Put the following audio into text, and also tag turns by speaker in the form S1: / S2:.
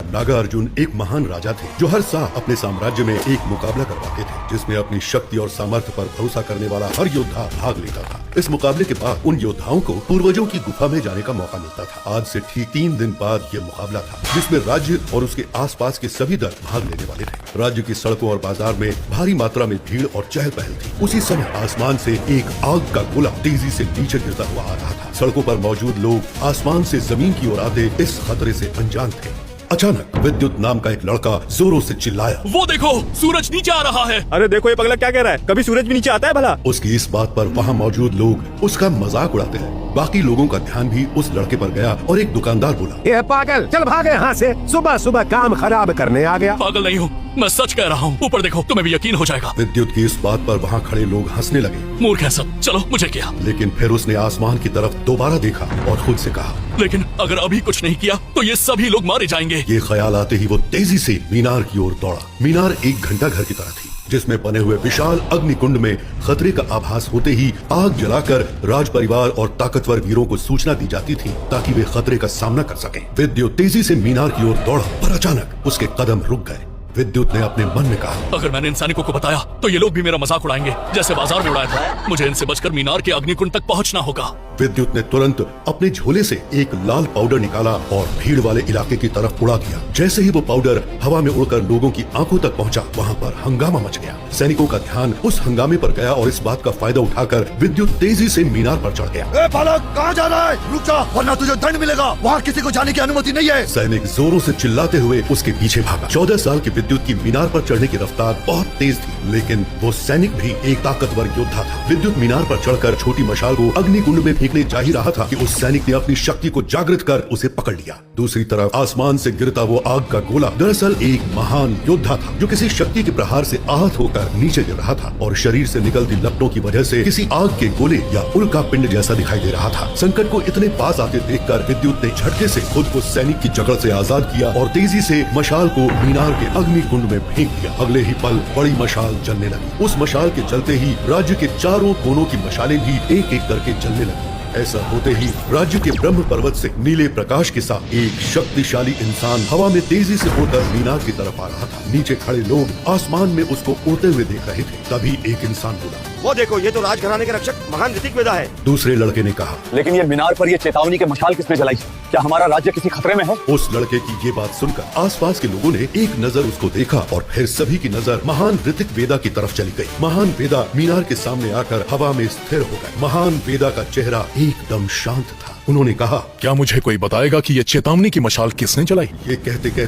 S1: नागार्जुन एक महान राजा थे जो हर साल अपने साम्राज्य में एक मुकाबला करवाते थे जिसमें अपनी शक्ति और सामर्थ्य पर भरोसा करने वाला हर योद्धा भाग लेता था। इस मुकाबले के बाद उन योद्धाओं को पूर्वजों की गुफा में जाने का मौका मिलता था। आज से ठीक 3 दिन बाद ये मुकाबला था जिसमें राज्य और उसके आसपास के सभी दल भाग लेने वाले थे। राज्य की सड़कों और बाजार में भारी मात्रा में भीड़ और चहल पहल थी। उसी समय आसमान से एक आग का गोला तेजी से नीचे गिरता हुआ आ रहा था। सड़कों पर मौजूद लोग आसमान से जमीन की ओर आते इस खतरे से अनजान थे। अचानक विद्युत नाम का एक लड़का जोरों से चिल्लाया,
S2: वो देखो सूरज नीचे आ रहा है।
S3: अरे देखो ये पगला क्या कह रहा है, कभी सूरज भी नीचे आता है भला।
S1: उसकी इस बात पर वहाँ मौजूद लोग उसका मजाक उड़ाते हैं। बाकी लोगों का ध्यान भी उस लड़के पर गया और एक दुकानदार बोला,
S4: ये पागल, चल भागे यहाँ से, सुबह सुबह काम खराब करने आ गया।
S2: पागल नहीं हूँ, मैं सच कह रहा हूँ। ऊपर देखो, तुम्हें भी यकीन हो जाएगा।
S1: विद्युत की इस बात पर वहाँ खड़े लोग हंसने लगे।
S2: मूर्ख है सब, चलो मुझे क्या।
S1: लेकिन फिर उसने आसमान की तरफ दोबारा देखा और खुद से कहा,
S2: लेकिन अगर अभी कुछ नहीं किया तो ये सभी लोग मारे जाएंगे।
S1: ये ख्याल आते ही वो तेजी से मीनार की ओर दौड़ा। मीनार एक घंटा घर की तरह थी जिसमें बने हुए विशाल अग्निकुंड में खतरे का आभास होते ही आग जलाकर राज परिवार और ताकतवर वीरों को सूचना दी जाती थी ताकि वे खतरे का सामना कर सकें। विद्युत तेजी से मीनार की ओर दौड़ा पर अचानक उसके कदम रुक गए। विद्युत ने अपने मन में कहा,
S2: अगर मैंने इन सैनिकों को बताया तो ये लोग भी मेरा मजाक उड़ाएंगे जैसे बाजार में उड़ाया था। मुझे इनसे बचकर मीनार के अग्निकुंड तक पहुंचना होगा।
S1: विद्युत ने तुरंत अपने झोले से एक लाल पाउडर निकाला और भीड़ वाले इलाके की तरफ उड़ा दिया। जैसे ही वो पाउडर हवा में उड़कर लोगों की आंखों तक पहुंचा, वहां पर हंगामा मच गया। सैनिकों का ध्यान उस हंगामे पर गया और इस बात का फायदा उठाकर विद्युत तेजी से मीनार पर चढ़ गया।
S5: बालक, कहाँ जा रहा है? रुक जा, वरना तुझे दंड मिलेगा। वहाँ किसी को जाने की अनुमति नहीं है।
S1: सैनिक जोरों से चिल्लाते हुए उसके पीछे भागा। 14 साल की विद्युत की मीनार पर चढ़ने की रफ्तार बहुत तेज थी, लेकिन वो सैनिक भी एक ताकतवर योद्धा था। विद्युत मीनार पर चढ़कर छोटी मशाल को अग्निकुंड में फेंकने जा ही रहा था कि उस सैनिक ने अपनी शक्ति को जागृत कर उसे पकड़ लिया। दूसरी तरफ आसमान से गिरता वो आग का गोला दरअसल एक महान योद्धा था जो किसी शक्ति के प्रहार से आहत होकर नीचे गिर रहा था और शरीर से निकलती लपटों की वजह से किसी आग के गोले या उल्का पिंड जैसा दिखाई दे रहा था। संकट को इतने पास आते देखकर विद्युत ने झटके से खुद को सैनिक की जकड़ से आजाद किया और तेजी से मशाल को मीनार के अग्निकुंड में फेंक दिया। अगले ही पल बड़ी मशाल जलने लगी। उस मशाल के चलते ही राज्य के चारों कोनों की मशालें भी एक एक करके जलने लगी। ऐसा होते ही राज्य के ब्रह्म पर्वत से नीले प्रकाश के साथ एक शक्तिशाली इंसान हवा में तेजी से उड़कर मीनार की तरफ आ रहा था। नीचे खड़े लोग आसमान में उसको उड़ते हुए देख रहे थे। तभी एक इंसान बोला,
S3: वो देखो, ये तो राजघराने के रक्षक महान ऋतिकवेदा है।
S1: दूसरे लड़के ने कहा,
S6: लेकिन ये मीनार पर ये चेतावनी के मशाल किसने जलाई? क्या हमारा राज्य किसी खतरे में है?
S1: उस लड़के की ये बात सुनकर आसपास के लोगों ने एक नजर उसको देखा और फिर सभी की नजर महान ऋतिकवेदा की तरफ चली गई। महान वेदा मीनार के सामने आकर हवा में स्थिर हो गए। महान वेदा का चेहरा एकदम शांत था। उन्होंने कहा,
S7: क्या मुझे कोई बताएगा कि ये चेतावनी की मशाल किसने जलाई?
S1: ये कहते कहते